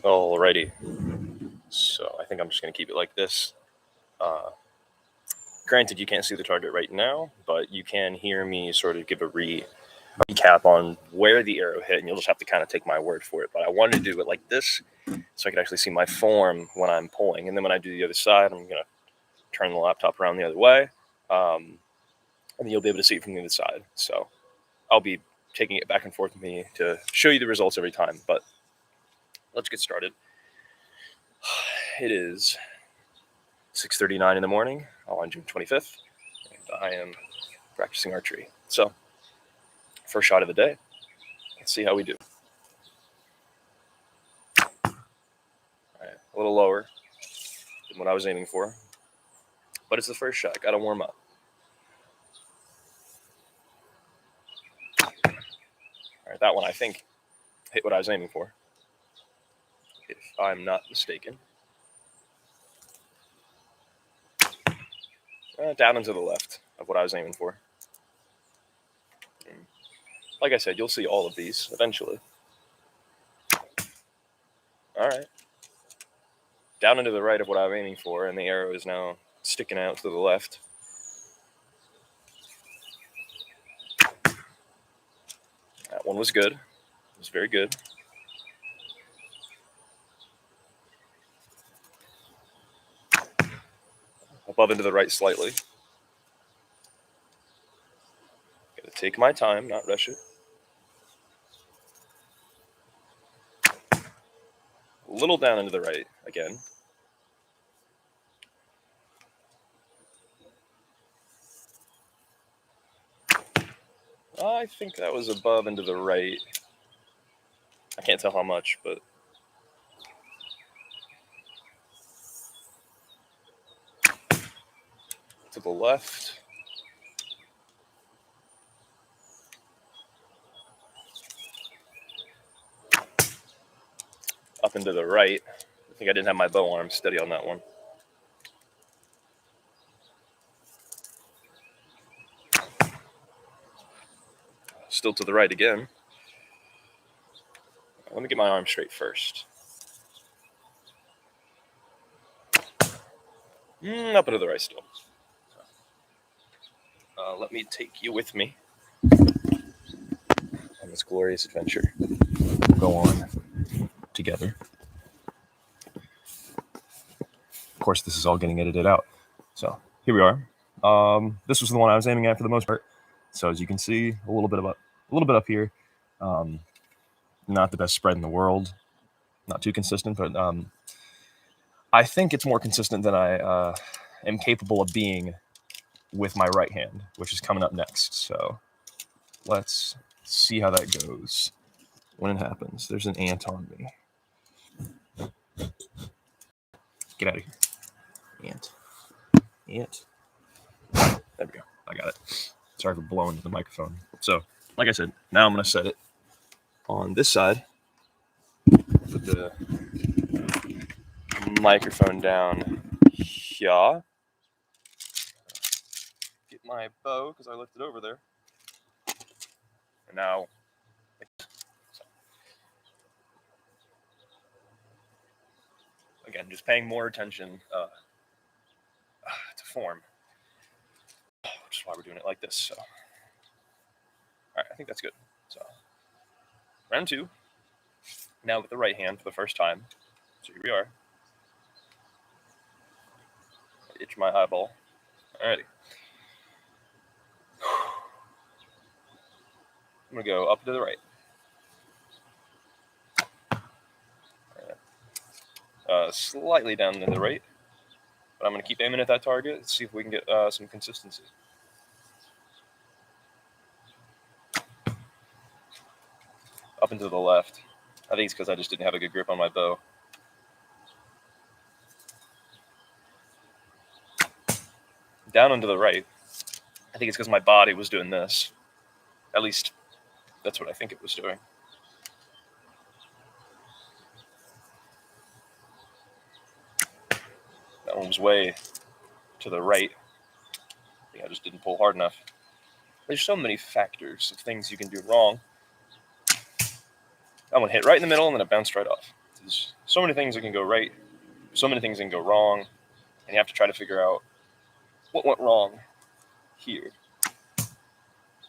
Alrighty, so I think I'm just going to keep it like this. Granted, you can't see the target right now, but you can hear me sort of give a recap on where the arrow hit, and you'll just have to kind of take my word for it. But I wanted to do it like this so I could actually see my form when I'm pulling. And then when I do the other side, I'm going to turn the laptop around the other way, and then you'll be able to see it from the other side. So I'll be taking it back and forth with me to show you the results every time. But let's get started. It is 6:39 in the morning on June 25th, and I am practicing archery. So, first shot of the day. Let's see how we do. All right, a little lower than what I was aiming for, but it's the first shot. Got to warm up. All right, that one I think hit what I was aiming for, if I'm not mistaken. Down and to the left of what I was aiming for. And like I said, you'll see all of these eventually. All right. Down and to the right of what I'm aiming for, and the arrow is now sticking out to the left. That one was good. It was very good. Above and to the right slightly. Gotta take my time, not rush it. A little down and to the right again. I think that was above and to the right. I can't tell how much, but to the left. Up and to the right. I think I didn't have my bow arm steady on that one. Still to the right again. Let me get my arm straight first. Up and to the right still. Let me take you with me on this glorious adventure. We'll go on together. Of course, this is all getting edited out. So here we are. This was the one I was aiming at for the most part. So as you can see, a little bit up here. Not the best spread in the world. Not too consistent, but I think it's more consistent than I am capable of being with my right hand, which is coming up next. So let's see how that goes when it happens. There's an ant on me. Get out of here. Ant. There we go. I got it. Sorry for blowing the microphone. So, like I said, now I'm going to set it on this side. Put the microphone down here. Get my bow because I left it over there. And now, again, just paying more attention to form, which is why we're doing it like this. So, all right, I think that's good. So, round two. Now with the right hand for the first time. So here we are. Itch my eyeball. Alrighty. I'm going to go up to the right. Slightly down to the right. But I'm going to keep aiming at that target and see if we can get some consistency. Up and to the left. I think it's because I just didn't have a good grip on my bow. Down and to the right. I think it's because my body was doing this. At least, that's what I think it was doing. That one was way to the right. I think I just didn't pull hard enough. There's so many factors of things you can do wrong. That one hit right in the middle and then it bounced right off. It's There's so many things that can go right, so many things that can go wrong, and you have to try to figure out what went wrong here.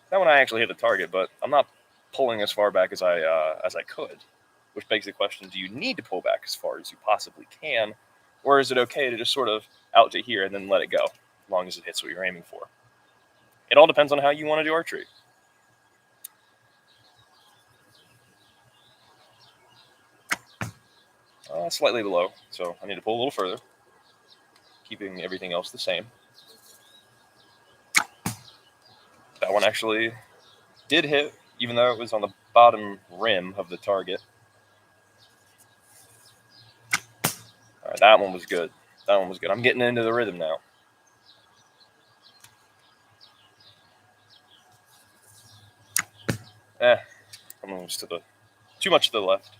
That one I actually hit the target, but I'm not pulling as far back as I could, which begs the question: do you need to pull back as far as you possibly can, or is it okay to just sort of out to here and then let it go, as long as it hits what you're aiming for? It all depends on how you want to do archery. Slightly below, so I need to pull a little further, keeping everything else the same. That one actually did hit, even though it was on the bottom rim of the target. All right, that one was good. That one was good. I'm getting into the rhythm now. I'm almost too much to the left.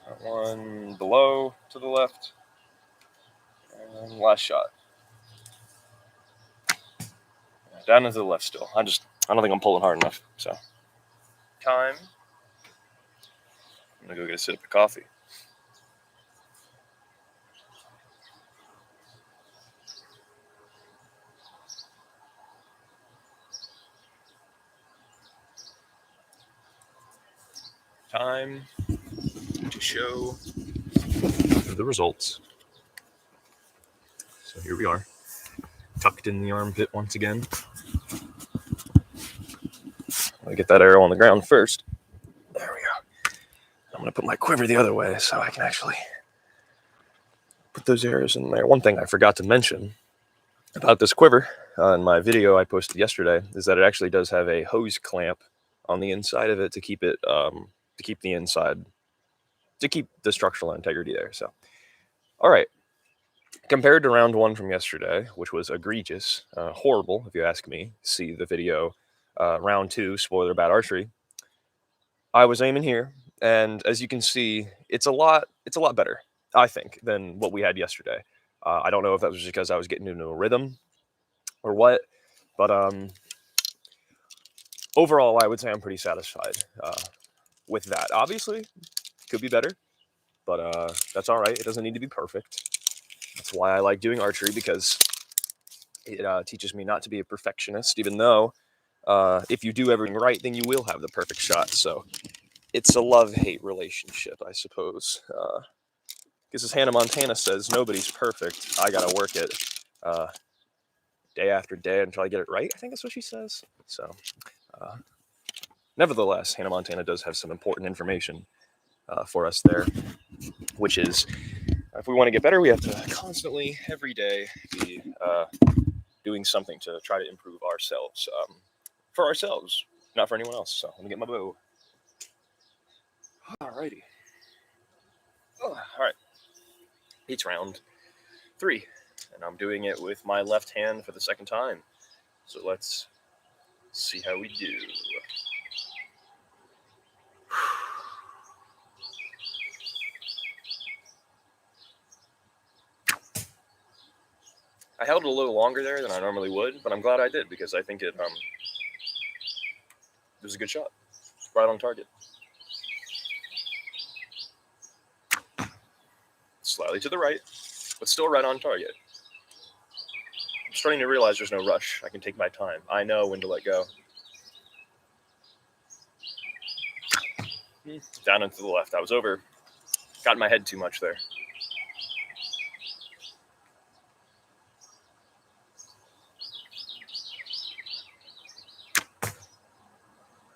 That one below to the left. And last shot. Down into the left still. I don't think I'm pulling hard enough. So, time. I'm gonna go get a sip of coffee. Time to show the results. So here we are, tucked in the armpit once again. I'll get that arrow on the ground first. There we go. I'm gonna put my quiver the other way so I can actually put those arrows in there. One thing I forgot to mention about this quiver in my video I posted yesterday is that it actually does have a hose clamp on the inside of it to keep it to keep the structural integrity there. So, all right. Compared to round one from yesterday, which was egregious, horrible, if you ask me, see the video, round two, spoiler about archery. I was aiming here, and as you can see, it's a lot better, I think, than what we had yesterday. I don't know if that was just because I was getting into a rhythm or what, but overall, I would say I'm pretty satisfied with that. Obviously, could be better, but that's all right. It doesn't need to be perfect. That's why I like doing archery, because it teaches me not to be a perfectionist, even though if you do everything right, then you will have the perfect shot. So it's a love-hate relationship, I suppose. Because as Hannah Montana says, nobody's perfect. I gotta work it day after day until I get it right. I think that's what she says. So, nevertheless, Hannah Montana does have some important information for us there, which is, if we want to get better, we have to constantly, every day, be doing something to try to improve ourselves. For ourselves, not for anyone else. So let me get my bow. Alrighty. All right. It's round 3, and I'm doing it with my left hand for the second time. So let's see how we do. I held it a little longer there than I normally would, but I'm glad I did, because I think it was a good shot. Right on target. Slightly to the right, but still right on target. I'm starting to realize there's no rush. I can take my time. I know when to let go. Down and to the left. I was over. Got in my head too much there.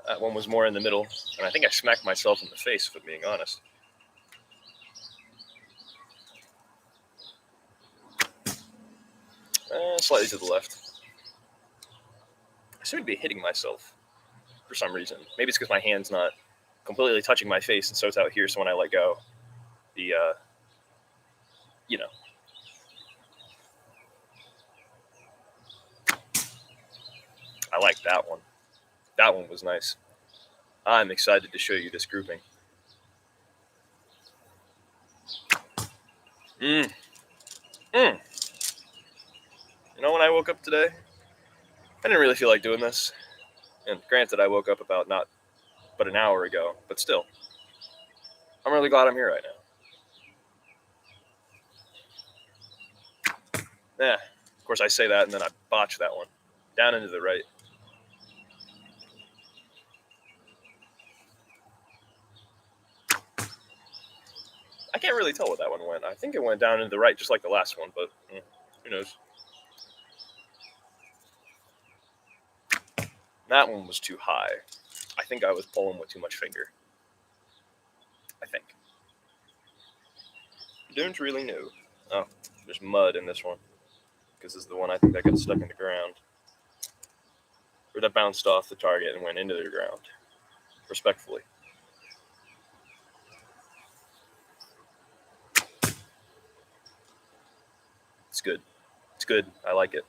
That one was more in the middle, and I think I smacked myself in the face, if I'm being honest. Slightly to the left. I seem to be hitting myself for some reason. Maybe it's because my hand's not completely touching my face, and so it's out here, so when I let go, the, you know. I like that one. That one was nice. I'm excited to show you this grouping. You know, when I woke up today, I didn't really feel like doing this. And granted, I woke up about not but an hour ago. But still, I'm really glad I'm here right now. Yeah, of course I say that and then I botch that one. Down into the right. I can't really tell what that one went. I think it went down into the right just like the last one, but who knows. That one was too high. I think I was pulling with too much finger. I think. Don't really know. Oh, there's mud in this one. Because this is the one I think that got stuck in the ground. Or that bounced off the target and went into the ground. Respectfully. It's good. It's good. I like it.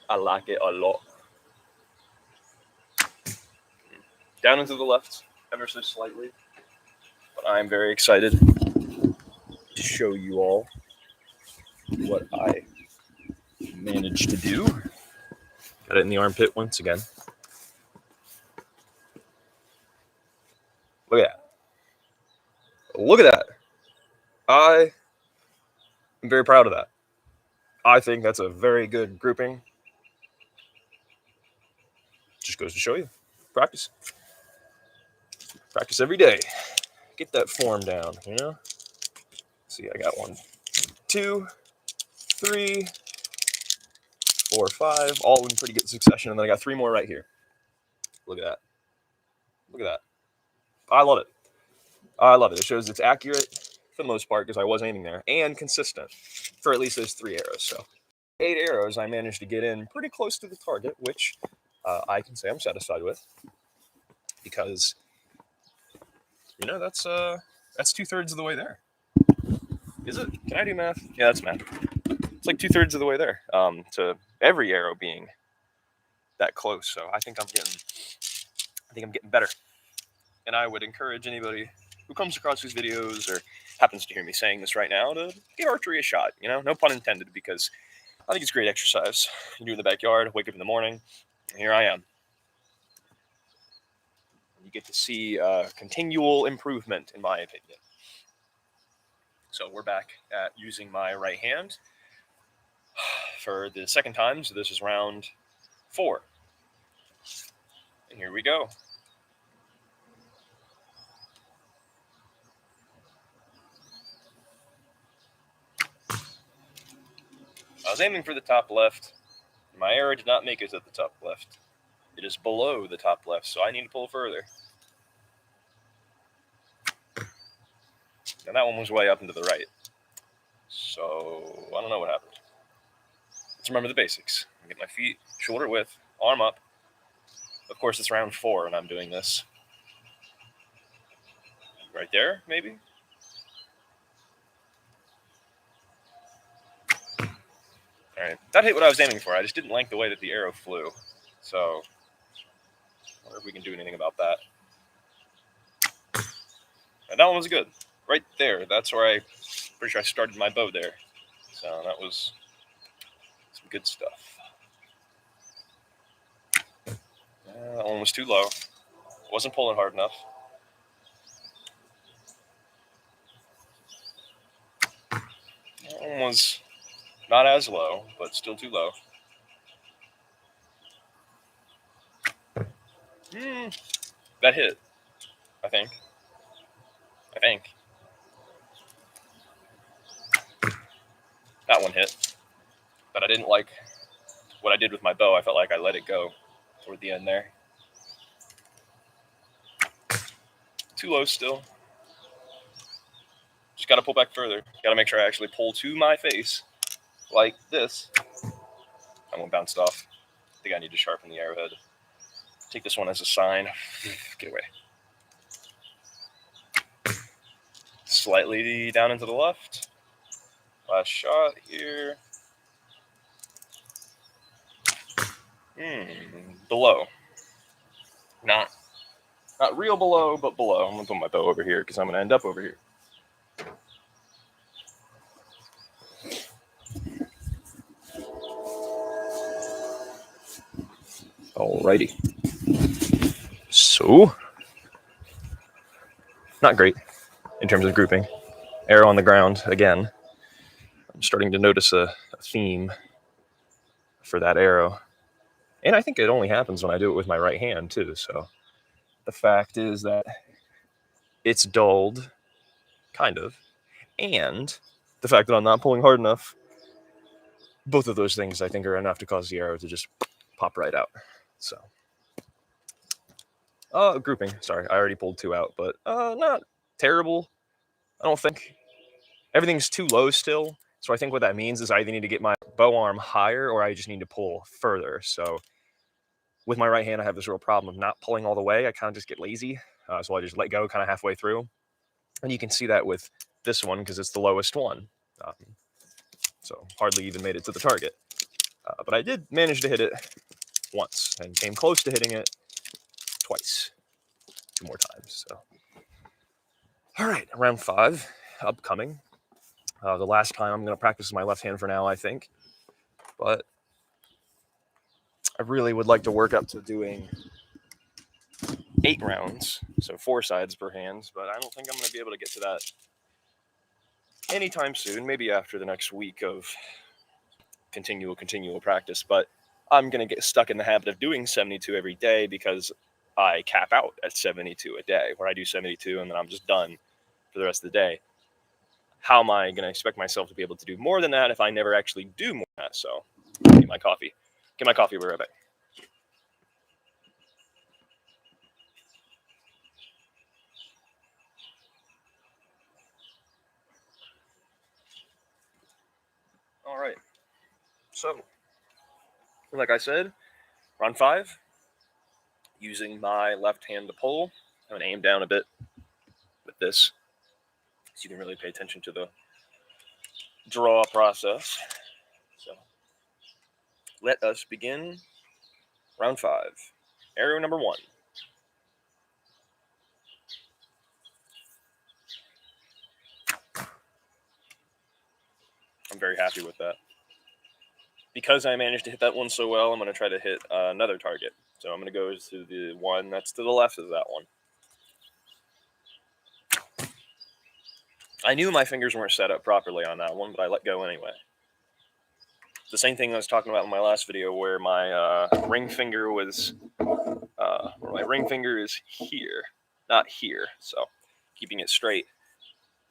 I like it a lot. Down into the left, ever so slightly. But I'm very excited to show you all what I managed to do. Got it in the armpit once again. Look at that. Look at that. I am very proud of that. I think that's a very good grouping. Just goes to show you. Practice. Practice every day. Get that form down, you know? See, I got 1, 2, 3, 4, 5, all in pretty good succession. And then I got 3 more right here. Look at that. Look at that. I love it. I love it. It shows it's accurate for the most part because I was aiming there and consistent for at least those 3 arrows. So 8 arrows I managed to get in pretty close to the target, which I can say I'm satisfied with because, you know, that's 2/3 of the way there. Is it? Can I do math? Yeah, that's math. It's like 2/3 of the way there to every arrow being that close. So I think I'm getting better. And I would encourage anybody who comes across these videos or happens to hear me saying this right now to give archery a shot. You know, no pun intended, because I think it's great exercise. You do it in the backyard, wake up in the morning, and here I am. You get to see continual improvement, in my opinion. So we're back at using my right hand for the second time. So this is round 4. And here we go. I was aiming for the top left. My arrow did not make it to the top left. It is below the top left, so I need to pull further. And that one was way up into the right. So I don't know what happened. Let's remember the basics. Get my feet shoulder width, arm up. Of course, it's round 4, and I'm doing this. Right there, maybe? All right, that hit what I was aiming for. I just didn't like the way that the arrow flew. So I wonder if we can do anything about that. And that one was good. Right there. That's where pretty sure I started my bow there. So that was some good stuff. That one was too low. Wasn't pulling hard enough. That one was not as low, but still too low. That hit, I think. That one hit. But I didn't like what I did with my bow. I felt like I let it go toward the end there. Too low still. Just got to pull back further. Got to make sure I actually pull to my face like this. That one bounced off. I think I need to sharpen the arrowhead. Take this one as a sign. Get away. Slightly down into the left. Last shot here. Below. Not real below, but below. I'm going to put my bow over here because I'm going to end up over here. Alrighty. So Ooh. Not great in terms of grouping. Arrow on the ground again. I'm starting to notice a theme for that arrow. And I think it only happens when I do it with my right hand too. So the fact is that it's dulled, kind of, and the fact that I'm not pulling hard enough, both of those things I think are enough to cause the arrow to just pop right out. So, grouping. Sorry, I already pulled 2 out, but not terrible. I don't think. Everything's too low still. So I think what that means is I either need to get my bow arm higher or I just need to pull further. So with my right hand, I have this real problem of not pulling all the way. I kind of just get lazy. So I just let go kind of halfway through. And you can see that with this one because it's the lowest one. So hardly even made it to the target. But I did manage to hit it once and came close to hitting it twice. 2 more times. So, all right, round 5 upcoming. The last time I'm going to practice my left hand for now, I think. But I really would like to work up to doing 8 rounds, so 4 sides per hand, but I don't think I'm going to be able to get to that anytime soon, maybe after the next week of continual practice, but I'm going to get stuck in the habit of doing 72 every day because I cap out at 72 a day, where I do 72 and then I'm just done for the rest of the day. How am I going to expect myself to be able to do more than that if I never actually do more than that? So, get my coffee. We'll be right back. All right. So, like I said, round 5, using my left hand to pull. I'm going to aim down a bit with this so you can really pay attention to the draw process. So, let us begin round 5. Arrow number 1. I'm very happy with that. Because I managed to hit that one so well, I'm going to try to hit another target. So I'm going to go to the one that's to the left of that one. I knew my fingers weren't set up properly on that one, but I let go anyway. The same thing I was talking about in my last video where my ring finger was, where my ring finger is here, not here. So keeping it straight.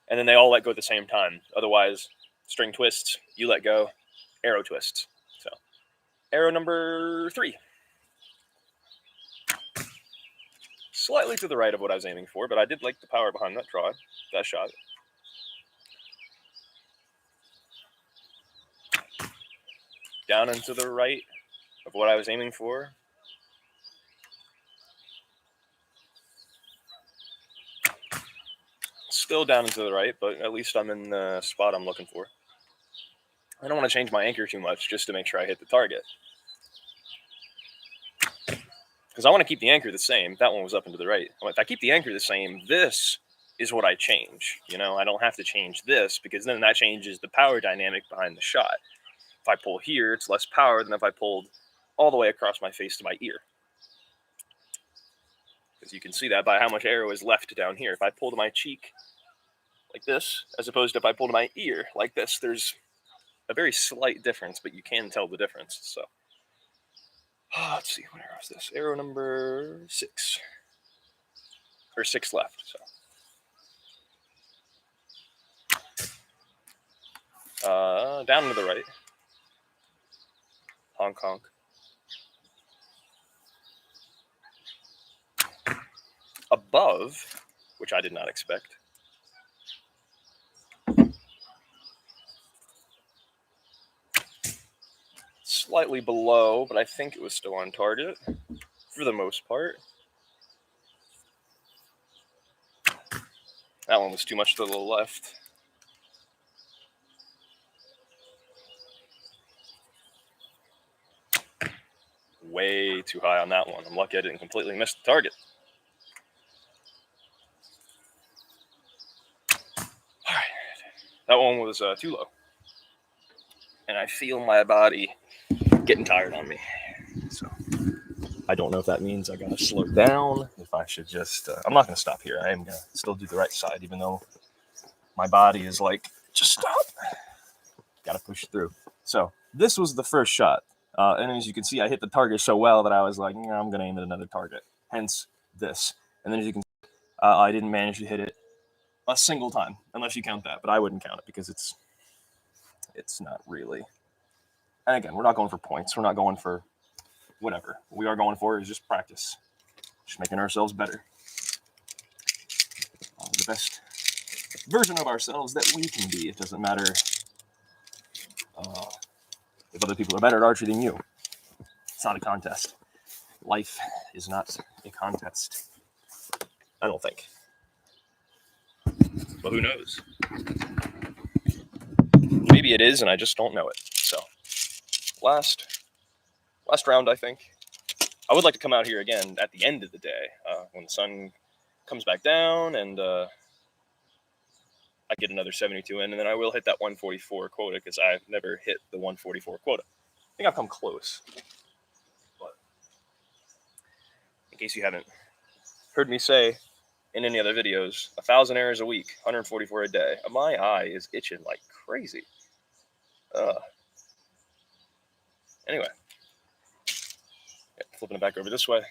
And then they all let go at the same time. Otherwise, string twists, you let go, arrow twists. So arrow number 3. Slightly to the right of what I was aiming for, but I did like the power behind that shot. Down and to the right of what I was aiming for. Still down and to the right, but at least I'm in the spot I'm looking for. I don't want to change my anchor too much just to make sure I hit the target. Because I want to keep the anchor the same. That one was up and to the right. If I keep the anchor the same, this is what I change. You know, I don't have to change this because then that changes the power dynamic behind the shot. If I pull here, it's less power than if I pulled all the way across my face to my ear. Because you can see that by how much arrow is left down here. If I pull to my cheek like this, as opposed to if I pull to my ear like this, there's a very slight difference, but you can tell the difference. So, let's see, what arrow is this? Arrow number 6. Or 6 left, so. Down to the right. Honk, honk. Above, which I did not expect. Slightly below, but I think it was still on target for the most part. That one was too much to the left. Way too high on that one. I'm lucky I didn't completely miss the target. All right. That one was too low. And I feel my body getting tired on me. So I don't know if that means I gotta slow down, if I should just, I'm not gonna stop here. I am gonna still do the right side, even though my body is like, just stop. Gotta push through. So this was the first shot. And as you can see, I hit the target so well that I was like, I'm gonna aim at another target. Hence this. And then as you can see, I didn't manage to hit it a single time, unless you count that, but I wouldn't count it because it's not really. And again, we're not going for points. We're not going for whatever. What we are going for is just practice. Just making ourselves better. The best version of ourselves that we can be. It doesn't matter if other people are better at archery than you. It's not a contest. Life is not a contest. I don't think. But who knows? Maybe it is, and I just don't know it. So, last round, I think. I would like to come out here again at the end of the day, when the sun comes back down, and I get another 72 in, and then I will hit that 144 quota, because I've never hit the 144 quota. I think I've come close. But in case you haven't heard me say in any other videos, 1,000 arrows a week, 144 a day. My eye is itching like crazy. Anyway, flipping it back over this way.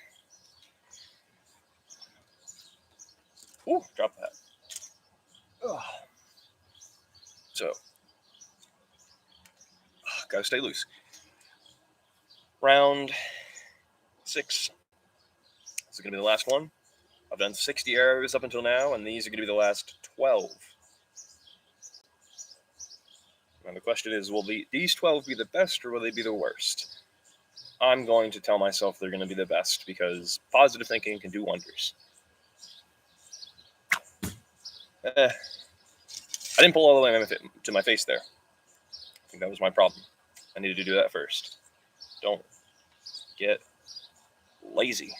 Ooh, drop that. So, gotta stay loose. Round 6. This is gonna be the last one. I've done 60 arrows up until now, and these are gonna be the last 12. And the question is, will these 12 be the best, or will they be the worst? I'm going to tell myself they're going to be the best, because positive thinking can do wonders. I didn't pull all the way to my face there. I think that was my problem. I needed to do that first. Don't get lazy.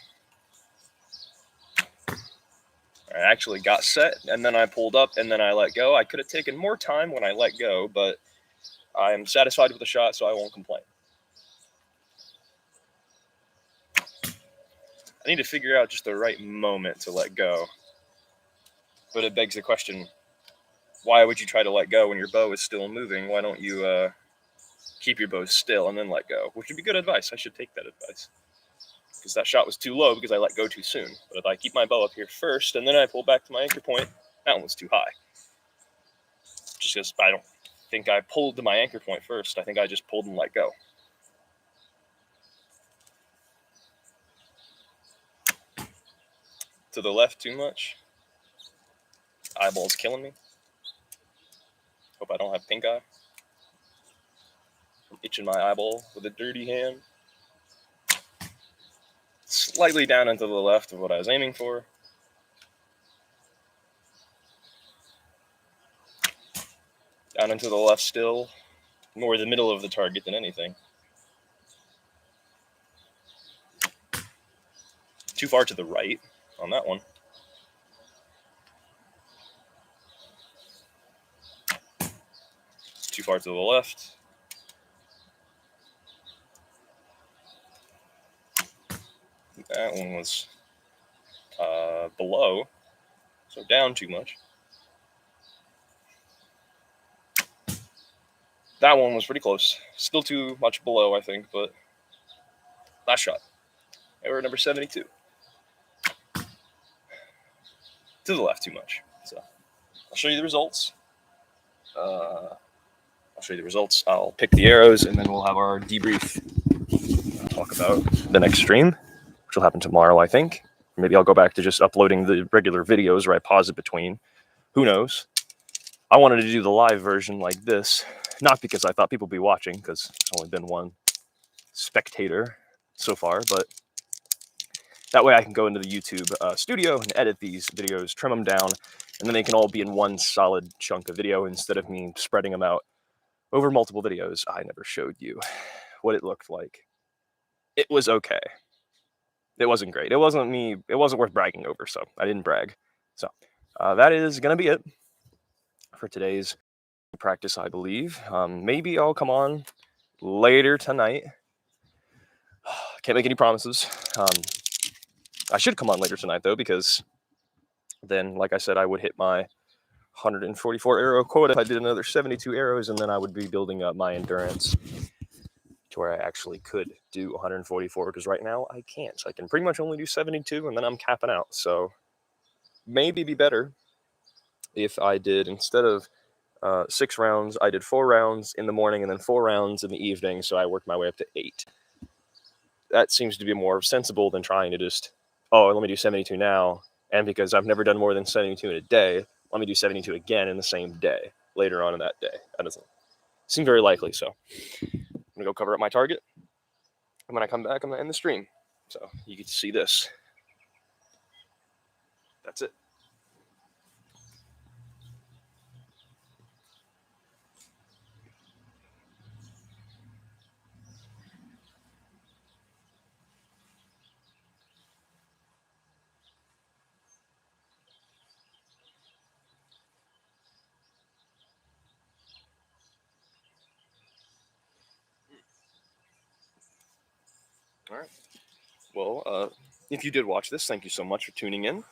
I actually got set, and then I pulled up, and then I let go. I could have taken more time when I let go, but I am satisfied with the shot, so I won't complain. I need to figure out just the right moment to let go. But it begs the question, why would you try to let go when your bow is still moving? Why don't you keep your bow still and then let go? Which would be good advice. I should take that advice. Because that shot was too low because I let go too soon. But if I keep my bow up here first and then I pull back to my anchor point, that one was too high. Just because I don't think I pulled to my anchor point first. I think I just pulled and let go. To the left too much. Eyeball's killing me. Hope I don't have pink eye. I'm itching my eyeball with a dirty hand. Slightly down and to the left of what I was aiming for. Down and to the left still. More the middle of the target than anything. Too far to the right on that one. Too far to the left. That one was below, so down too much. That one was pretty close. Still too much below, I think, but last shot. Error number 72. To the left too much. So I'll show you the results. I'll pick the arrows, and then we'll have our debrief. Talk about the next stream, which will happen tomorrow, I think. Maybe I'll go back to just uploading the regular videos where I pause it between. Who knows? I wanted to do the live version like this, not because I thought people would be watching, because there's only been one spectator so far, but that way I can go into the YouTube studio and edit these videos, trim them down, and then they can all be in one solid chunk of video instead of me spreading them out over multiple videos. I never showed you what it looked like. It was okay. It wasn't great. It wasn't worth bragging over, so I didn't brag. So that is going to be it for today's practice, I believe. Maybe I'll come on later tonight Can't make any promises. I should come on later tonight though, because then, like I said, I would hit my 144 arrow quota if I did another 72 arrows, and then I would be building up my endurance to where I actually could do 144, because right now I can't. So I can pretty much only do 72, and then I'm capping out. So maybe be better if I did, instead of 6 rounds, I did 4 rounds in the morning and then 4 rounds in the evening, so I worked my way up to 8. That seems to be more sensible than trying to just, oh, let me do 72 now, and because I've never done more than 72 in a day, let me do 72 again in the same day, later on in that day. That doesn't seem very likely, so I'm going to go cover up my target, and when I come back, I'm going to end the stream. So you get to see this. That's it. All right. Well, if you did watch this, thank you so much for tuning in.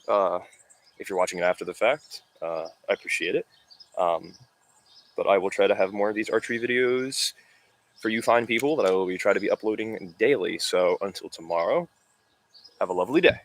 If you're watching it after the fact, I appreciate it. But I will try to have more of these archery videos for you fine people that I will try to be uploading daily. So until tomorrow, have a lovely day.